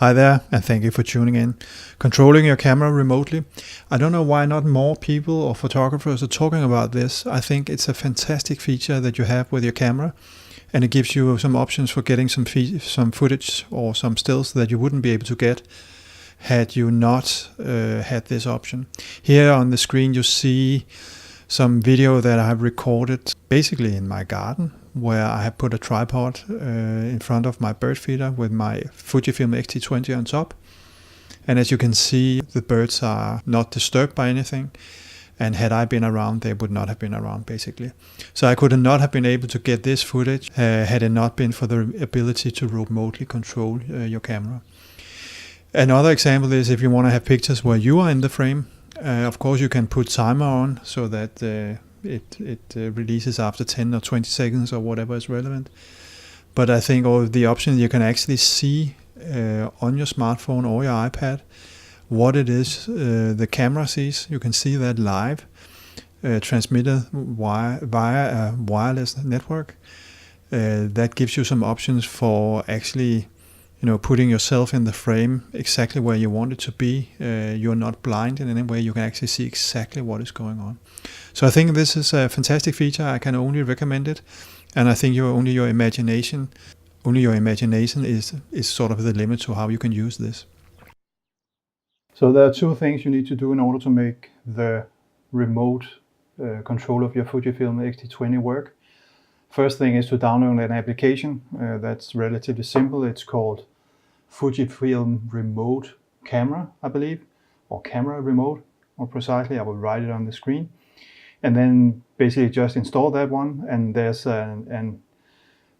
Hi there, and thank you for tuning in. Controlling your camera remotely. I don't know why not more people or photographers are talking about this. I think it's a fantastic feature that you have with your camera, and it gives you some options for getting some footage or some stills that you wouldn't be able to get had you not had this option. Here on the screen you see some video that I have recorded basically in my garden, where I have put a tripod in front of my bird feeder with my Fujifilm X-T20 on top. And as you can see, the birds are not disturbed by anything. And had I been around, they would not have been around, basically. So I could not have been able to get this footage had it not been for the ability to remotely control your camera. Another example is if you want to have pictures where you are in the frame. Of course, you can put timer on so that it releases after 10 or 20 seconds or whatever is relevant. But I think all of the options you can actually see on your smartphone or your iPad what it is the camera sees. You can see that live, transmitted via a wireless network. That gives you some options for actually putting yourself in the frame exactly where you want it to be. You're not blind in any way. You can actually see exactly what is going on. So I think this is a fantastic feature. I can only recommend it. And I think only your imagination is sort of the limit to how you can use this. So there are two things you need to do in order to make the remote control of your Fujifilm X-T20 work. First thing is to download an application that's relatively simple. It's called Fujifilm Remote Camera, I believe, or Camera Remote, more precisely. I will write it on the screen. And then basically just install that one, and there's an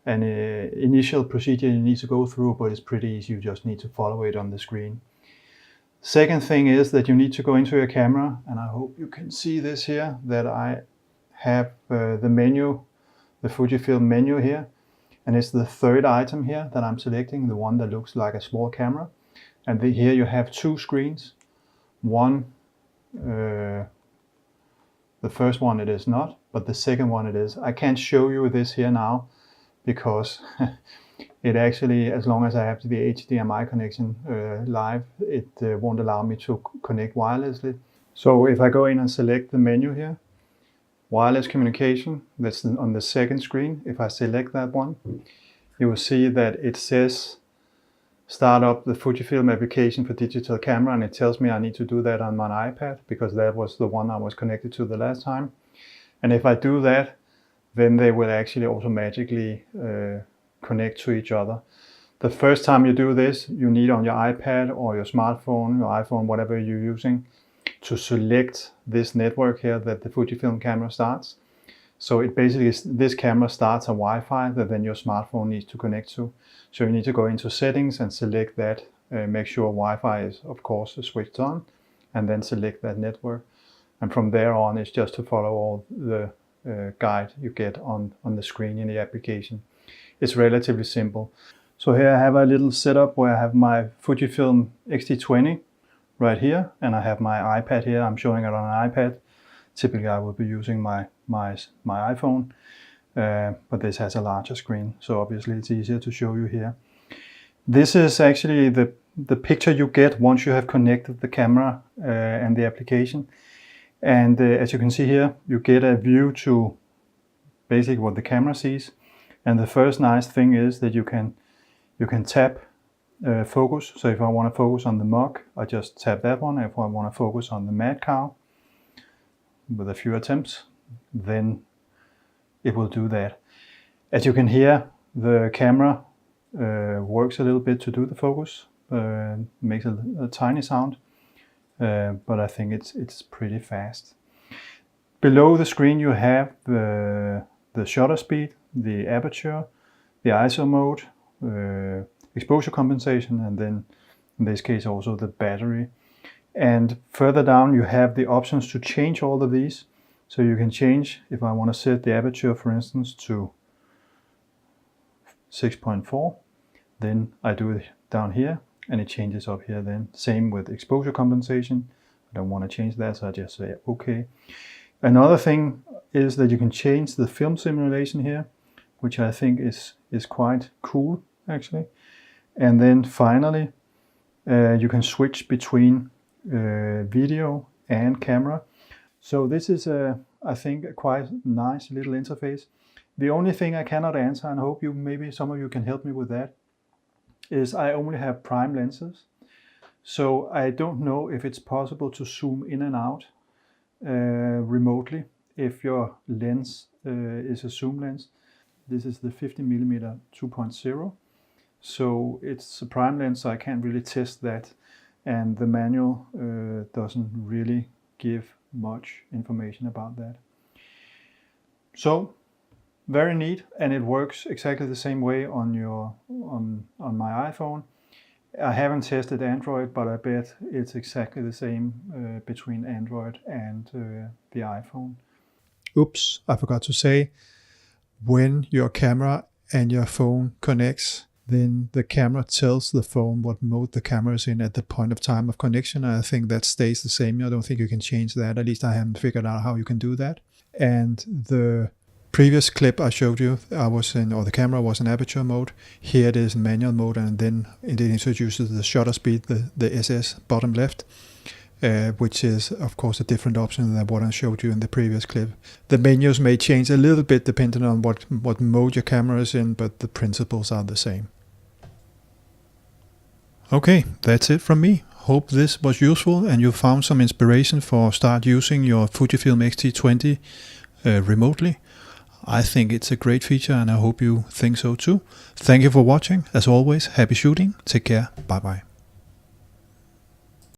initial procedure you need to go through, but it's pretty easy. You just need to follow it on the screen. Second thing is that you need to go into your camera, and I hope you can see this here, that I have the menu, the Fujifilm menu here, and it's the third item here that I'm selecting, the one that looks like a small camera. And here you have two screens. One, the first one it is not, but the second one it is. I can't show you this here now because it actually, as long as I have the HDMI connection live, it won't allow me to connect wirelessly. So if I go in and select the menu here, wireless communication, that's on the second screen. If I select that one, you will see that it says start up the Fujifilm application for digital camera, and it tells me I need to do that on my iPad because that was the one I was connected to the last time. And if I do that, then they will actually automatically connect to each other. The first time you do this, you need on your iPad or your smartphone, your iPhone, whatever you're using, to select this network here that the Fujifilm camera starts. So it basically is, this camera starts a Wi-Fi that then your smartphone needs to connect to. So you need to go into settings and select that, make sure Wi-Fi is of course switched on, and then select that network. And from there on, it's just to follow all the guide you get on the screen in the application. It's relatively simple. So here I have a little setup where I have my Fujifilm X-T20 right here, and I have my iPad here. I'm showing it on an iPad. Typically I will be using my iPhone, but this has a larger screen, so obviously it's easier to show you here. This is actually the picture you get once you have connected the camera and the application. And as you can see here, you get a view to basically what the camera sees. And the first nice thing is that you can tap focus. So if I want to focus on the mug, I just tap that one. If I want to focus on the mad cow with a few attempts, then it will do that. As you can hear, the camera works a little bit to do the focus, makes a tiny sound, but I think it's pretty fast. Below the screen you have the shutter speed, the aperture, the ISO mode, exposure compensation, and then in this case also the battery. And further down you have the options to change all of these. So you can change, if I want to set the aperture for instance to 6.4, then I do it down here and it changes up here then. Same with exposure compensation. I don't want to change that, so I just say okay. Another thing is that you can change the film simulation here, which I think is quite cool actually. And then finally You can switch between video and camera. So this is I think a quite nice little interface. The only thing I cannot answer, and I hope maybe some of you can help me with that, is I only have prime lenses. So I don't know if it's possible to zoom in and out remotely if your lens is a zoom lens. This is the 50mm 2.0. So it's a prime lens, so I can't really test that. And the manual doesn't really give much information about that. So very neat, and it works exactly the same way on my iPhone. I haven't tested Android, but I bet it's exactly the same between Android and the iPhone. Oops, I forgot to say, when your camera and your phone connects, then the camera tells the phone what mode the camera is in at the point of time of connection. I think that stays the same. I don't think you can change that. At least I haven't figured out how you can do that. And the previous clip I showed you, the camera was in aperture mode. Here it is in manual mode, and then it introduces the shutter speed, the SS bottom left, which is of course a different option than what I showed you in the previous clip. The menus may change a little bit depending on what mode your camera is in, but the principles are the same. Okay, that's it from me. Hope this was useful and you found some inspiration for start using your Fujifilm X-T20 remotely. I think it's a great feature and I hope you think so too. Thank you for watching. As always, happy shooting. Take care. Bye bye.